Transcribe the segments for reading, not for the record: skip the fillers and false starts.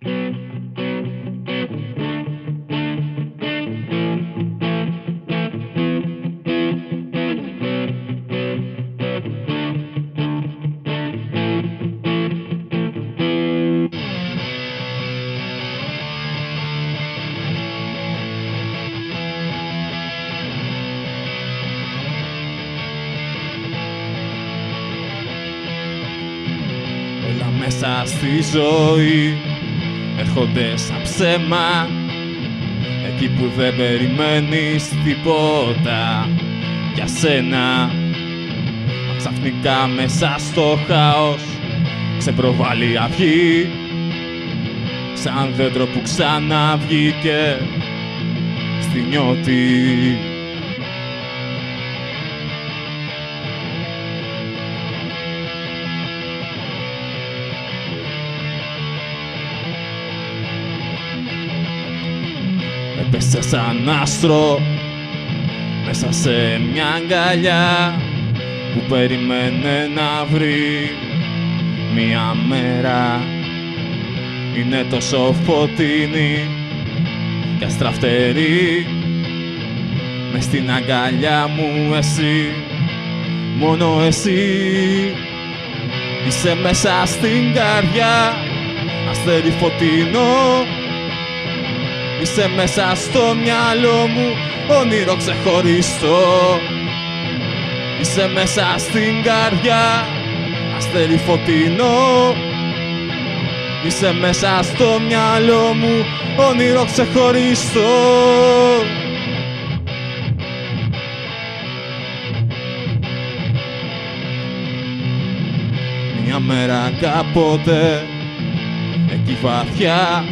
Όλα μέσα στη ζωή έρχονται σαν ψέμα, εκεί που δεν περιμένεις τίποτα για σένα. Μα ξαφνικά μέσα στο χάος ξεπροβάλλει αυγή, σαν δέντρο που ξαναβγήκε στη νιώτη. Έπεσε σαν άστρο μέσα σε μια αγκαλιά που περίμενε να βρει μια μέρα. Είναι τόσο φωτεινή και αστραφτερή, μες στην αγκαλιά μου εσύ, μόνο εσύ. Είσαι μέσα στην καρδιά, αστέρι φωτεινό. Είσαι μέσα στο μυαλό μου, όνειρο ξεχωριστό. Είσαι μέσα στην καρδιά, αστέρι φωτεινό. Είσαι μέσα στο μυαλό μου, όνειρο ξεχωριστό. Μια μέρα κάποτε, εκεί βαθιά,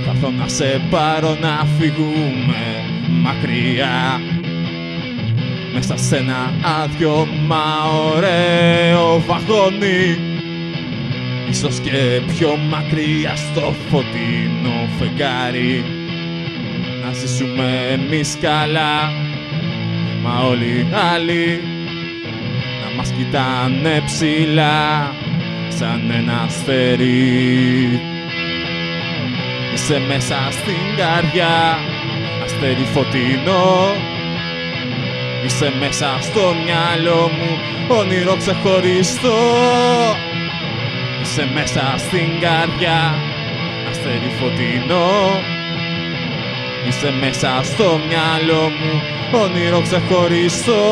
θα έρθω να σε πάρω να φύγουμε μακριά, μέσα σε ένα άδειο μα ωραίο βαγόνι, ίσως και πιο μακριά στο φωτεινό φεγγάρι. Να ζήσουμε εμείς καλά, μα όλοι οι άλλοι να μας κοιτάνε ψηλά σαν ένα αστέρι. Είσαι μέσα στην καρδιά, αστέρι φωτεινό. Είσαι μέσα στο μυαλό μου, όνειρο ξεχωριστό. Είσαι μέσα στην καρδιά, αστέρι φωτεινό. Είσαι μέσα στο μυαλό μου, όνειρο ξεχωριστό.